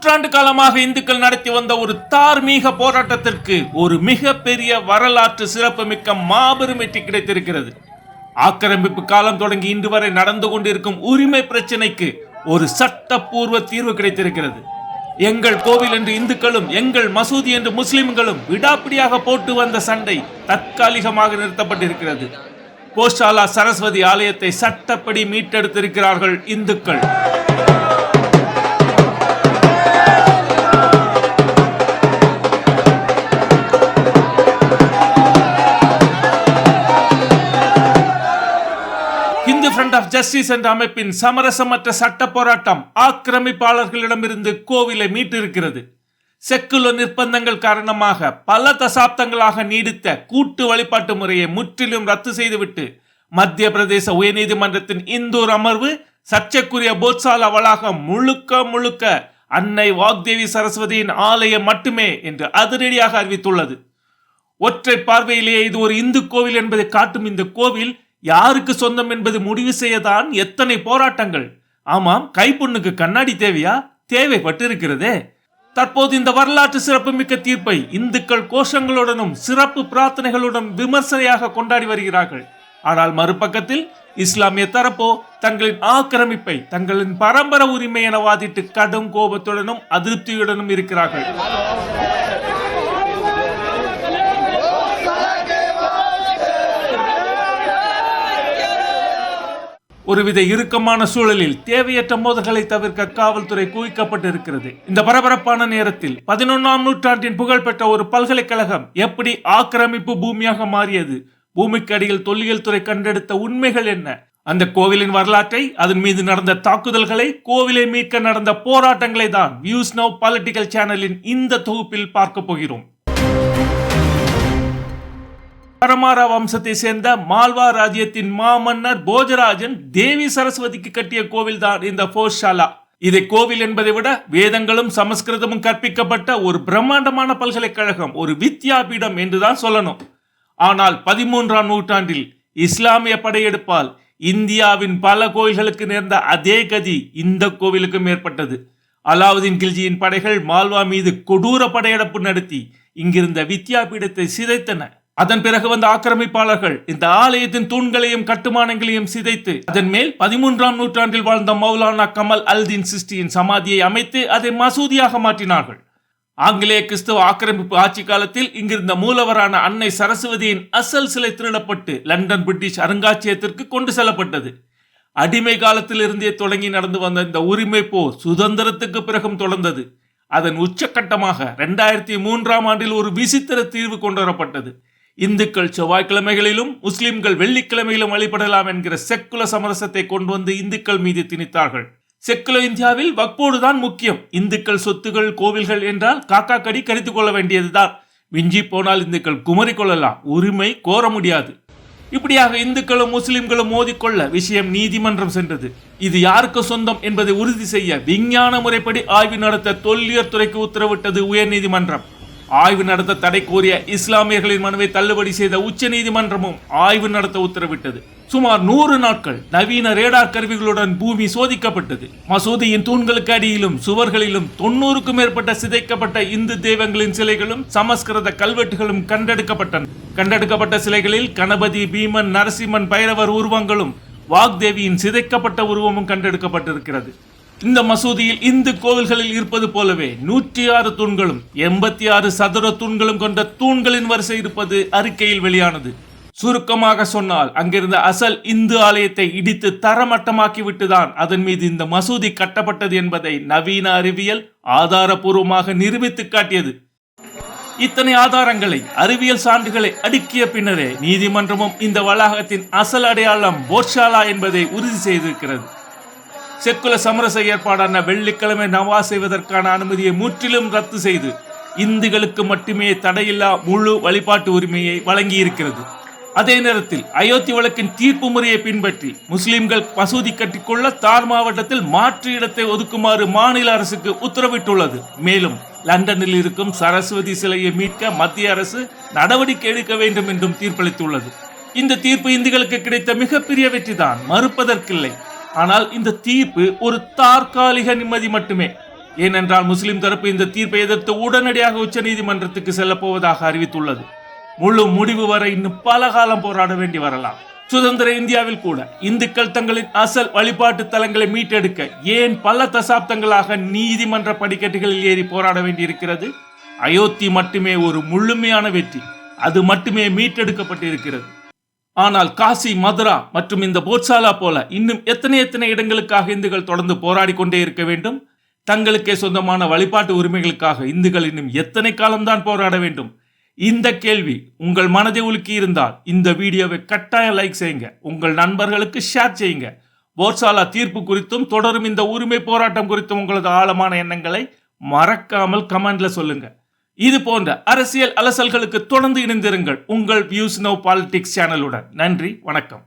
நூற்றாண்டு காலமாக இந்துக்கள் நடத்தி வந்த ஒரு தார்மீக போராட்டத்திற்கு ஒரு மிகப்பெரிய வரலாற்று சிறப்புமிக்க மாபெரும் வெற்றி கிடைத்திருக்கிறது. ஆக்கிரமிப்பு காலம் தொடங்கி இன்று வரை நடந்து கொண்டிருக்கும் உரிமை பிரச்சனைக்கு ஒரு சட்டப்பூர்வ தீர்வு கிடைத்திருக்கிறது. எங்கள் கோவில் என்று இந்துக்களும் எங்கள் மசூதி என்று முஸ்லிம்களும் விடாப்பிடியாக போட்டு வந்த சண்டை தற்காலிகமாக நிறுத்தப்பட்டிருக்கிறது. கோஷாலா சரஸ்வதி ஆலயத்தை சட்டப்படி மீட்டெடுத்திருக்கிறார்கள் இந்துக்கள். இந்து ஃப்ரண்ட் ஆஃப் ஜஸ்டிஸ் என்ற அமைப்பின் சமரசமற்ற சட்ட போராட்டம் ஆக்கிரமிப்பாளர்களிடமிருந்து கோவிலை மீட்டிருக்கிறது. செக்குலர் நிர்பந்தங்கள் காரணமாக பல தசாப்தங்களாக நீடித்த கூட்டு வழிபாட்டு முறையை முற்றிலும் ரத்து செய்துவிட்டு மத்திய பிரதேச உயர்நீதிமன்றத்தின் இந்தூர் அமர்வு சர்ச்சைக்குரிய போத்சாலா வளாகம் முழுக்க அன்னை வாக்தேவி சரஸ்வதியின் ஆலயம் மட்டுமே என்று அதிரடியாக அறிவித்துள்ளது. ஒற்றை பார்வையிலேயே இது ஒரு இந்து கோவில் என்பதை காட்டும் இந்த கோவில் யாருக்கு சொந்தம் என்பது முடிவு செய்யதான் எத்தனை போராட்டங்கள். ஆமாம், கைப்புண்ணுக்கு கண்ணாடி தேவையா? தேவைப்பட்டிருக்கிறதே. தற்போது இந்த வரலாற்று சிறப்புமிக்க தீர்ப்பை இந்துக்கள் கோஷங்களுடனும் சிறப்பு பிரார்த்தனைகளுடன் விமர்சனையாக கொண்டாடி வருகிறார்கள். ஆனால் மறுபக்கத்தில் இஸ்லாமிய தரப்போ தங்களின் ஆக்கிரமிப்பை தங்களின் பரம்பரை உரிமை என வாதிட்டு கடும் கோபத்துடனும் அதிருப்தியுடனும் இருக்கிறார்கள். ஒருவித இறுக்கமான சூழலில் தேவையற்ற மோதல்களை தவிர்க்க காவல்துறை குவிக்கப்பட்டிருக்கிறது. இந்த பரபரப்பான நேரத்தில் 11ஆம் நூற்றாண்டின் புகழ்பெற்ற ஒரு பல்கலைக்கழகம் எப்படி ஆக்கிரமிப்பு பூமியாக மாறியது, பூமிக்கு அடியில் தொல்லியல் துறை கண்டெடுத்த உண்மைகள் என்ன, அந்த கோவிலின் வரலாற்றை, அதன் மீது நடந்த தாக்குதல்களை, கோவிலை மீட்க நடந்த போராட்டங்களை தான் வியூஸ் நவ் பொலிட்டிக்கல் சேனலின் இந்த தொகுப்பில் பார்க்க போகிறோம். பரமாரா வம்சத்தை சேர்ந்த மால்வா ராஜ்யத்தின் மாமன்னர் போஜராஜன் தேவி சரஸ்வதிக்கு கட்டிய கோவில் தான் இந்த கோஷாலா. இதை கோவில் என்பதை விட வேதங்களும் சமஸ்கிருதமும் கற்பிக்கப்பட்ட ஒரு பிரம்மாண்டமான பல்கலைக்கழகம், ஒரு வித்யாபீடம் என்றுதான் சொல்லணும். ஆனால் 13ஆம் நூற்றாண்டில் இஸ்லாமிய படையெடுப்பால் இந்தியாவின் பல கோயில்களுக்கு நேர்ந்த அதே கதி இந்த கோவிலுக்கும் ஏற்பட்டது. அலாவுதீன் கில்ஜியின் படைகள் மால்வா மீது கொடூர படையெடுப்பு நடத்தி இங்கிருந்த வித்யாபீடத்தை சிதைத்தன. அதன் பிறகு வந்த ஆக்கிரமிப்பாளர்கள் இந்த ஆலயத்தின் தூண்களையும் கட்டுமானங்களையும் சிதைத்து அதன் மேல் 13ஆம் நூற்றாண்டில் வாழ்ந்த மௌலானா கமல் அல்தீன் சிஸ்டியின் சமாதியை அமைத்து அதை மசூதியாக மாற்றினார்கள். ஆங்கிலேய கிறிஸ்தவ ஆக்கிரமிப்பு ஆட்சி காலத்தில் இங்கிருந்த மூலவரான அன்னை சரஸ்வதியின் அசல் சிலை திருடப்பட்டு லண்டன் பிரிட்டிஷ் அருங்காட்சியகத்திற்கு கொண்டு செல்லப்பட்டது. அடிமை காலத்தில் இருந்தே தொடங்கி நடந்து வந்த இந்த உரிமை போர் சுதந்திரத்துக்கு பிறகும் தொடர்ந்தது. அதன் உச்சகட்டமாக 2003ஆம் ஆண்டில் ஒரு விசித்திர தீர்வு கொண்டுவரப்பட்டது. இந்துக்கள் செவ்வாய்க்கிழமைகளிலும் முஸ்லிம்கள் வெள்ளிக்கிழமையிலும் வழிபடலாம் என்கிற செக்குல சமரசத்தை கொண்டு வந்து இந்துக்கள் மீது திணித்தார்கள். செக்குல இந்தியாவில் வக்போடுதான் முக்கியம். இந்துக்கள் சொத்துகள் கோவில்கள் என்றால் காக்கா கடி கடித்துக் கொள்ள வேண்டியதுதான். விஞ்சி போனால் இந்துக்கள் குமரி கொள்ளலாம், உரிமை கோர முடியாது. இப்படியாக இந்துக்களும் முஸ்லிம்களும் மோதிக்கொள்ள விஷயம் நீதிமன்றம் சென்றது. இது யாருக்கு சொந்தம் என்பதை உறுதி செய்ய விஞ்ஞான முறைப்படி ஆய்வு நடத்த தொல்லியல் துறைக்கு உத்தரவிட்டது உயர் நீதிமன்றம். ஆய்வு நடத்த தடை கோரிய இஸ்லாமியர்களின் மனுவை தள்ளுபடி செய்த உச்ச நீதிமன்றமும் ஆய்வு நடத்த உத்தரவிட்டது. சுமார் 100 நாட்கள் நவீன ரேடார் கருவிகளுடன் பூமி சோதிக்கப்பட்டது. மசூதியின் தூண்களுக்கு அடியிலும் சுவர்களிலும் 90க்கும் மேற்பட்ட சிதைக்கப்பட்ட இந்து தெய்வங்களின் சிலைகளும் சமஸ்கிருத கல்வெட்டுகளும் கண்டெடுக்கப்பட்ட சிலைகளில் கணபதி, பீமன், நரசிம்மன், பைரவர் உருவங்களும் வாக்தேவியின் சிதைக்கப்பட்ட உருவமும் கண்டெடுக்கப்பட்டிருக்கிறது. இந்த மசூதியில் இந்து கோவில்களில் இருப்பது போலவே 106 தூண்களும் 86 சதுர தூண்களும் கொண்ட தூண்களின் வரிசை இருப்பது அறிக்கையில் வெளியானது. சுருக்கமாக சொன்னால் அங்கிருந்த அசல் இந்து ஆலயத்தை இடித்து தரமட்டமாக்கி விட்டுதான் அதன் மீது இந்த மசூதி கட்டப்பட்டது என்பதை நவீன அறிவியல் ஆதாரபூர்வமாக நிரூபித்து காட்டியது. இத்தனை ஆதாரங்களை, அறிவியல் சான்றுகளை அடுக்கிய பின்னரே நீதிமன்றமும் இந்த வளாகத்தின் அசல் அடையாளம் போஷாலா என்பதை உறுதி செய்திருக்கிறது. செக்குல சமரச ஏற்பாடான வெள்ளிக்கிழமை நமாஸ் செய்வதற்கான அனுமதியை முற்றிலும் ரத்து செய்து இந்துக்களுக்கு மட்டுமே தடையில்லா முழு வழிபாட்டு உரிமையை வழங்கியிருக்கிறது. அதே நேரத்தில் அயோத்தி வழக்கின் தீர்ப்பு முறையை பின்பற்றி முஸ்லிம்கள் மசூதி கட்டிக்கொள்ள தார் மாவட்டத்தில் மாற்று இடத்தை ஒதுக்குமாறு மாநில அரசுக்கு உத்தரவிட்டுள்ளது. மேலும் லண்டனில் இருக்கும் சரஸ்வதி சிலையை மீட்க மத்திய அரசு நடவடிக்கை எடுக்க வேண்டும் என்றும் தீர்ப்பளித்துள்ளது. இந்த தீர்ப்பு இந்துக்களுக்கு கிடைத்த மிகப்பெரிய வெற்றிதான், மறுப்பதற்கில்லை. ஆனால் இந்த தீர்ப்பு ஒரு தற்காலிக நிம்மதி மட்டுமே. ஏனென்றால் முஸ்லிம் தரப்பு இந்த தீர்ப்பை எதிர்த்து உடனடியாக உச்சநீதிமன்றத்துக்கு செல்ல போவதாக அறிவித்துள்ளது. முழு முடிவு வரை இன்னும் பல காலம் போராட வேண்டி வரலாம். சுதந்திர இந்தியாவில் கூட இந்துக்கள் தங்களின் அசல் வழிபாட்டு தலங்களை மீட்டெடுக்க ஏன் பல தசாப்தங்களாக நீதிமன்ற படிக்கட்டுகளில் ஏறி போராட வேண்டியிருக்கிறது? அயோத்தி மட்டுமே ஒரு முழுமையான வெற்றி, அது மட்டுமே மீட்டெடுக்கப்பட்டிருக்கிறது. ஆனால் காசி, மதுரா மற்றும் இந்த போட்சாலா போல இன்னும் எத்தனை இடங்களுக்காக இந்துக்கள் தொடர்ந்து போராடி கொண்டே இருக்க வேண்டும்? தங்களுக்கே சொந்தமான வழிபாட்டு உரிமைகளுக்காக இந்துக்கள் இன்னும் எத்தனை காலம்தான் போராட வேண்டும்? இந்த கேள்வி உங்கள் மனதை உலுக்கி இருந்தால் இந்த வீடியோவை கட்டாயம் லைக் செய்யுங்க, உங்கள் நண்பர்களுக்கு ஷேர் செய்யுங்க. போட்சாலா தீர்ப்பு குறித்தும் தொடரும் இந்த உரிமை போராட்டம் குறித்தும் உங்களது ஆழமான எண்ணங்களை மறக்காமல் கமெண்ட்ல சொல்லுங்க. இது போன்ற அரசியல் அலசல்களுக்கு தொடர்ந்து இணைந்திருங்கள் உங்கள் வியூஸ் நவ் பாலிடிக்ஸ் சேனலுடன். நன்றி, வணக்கம்.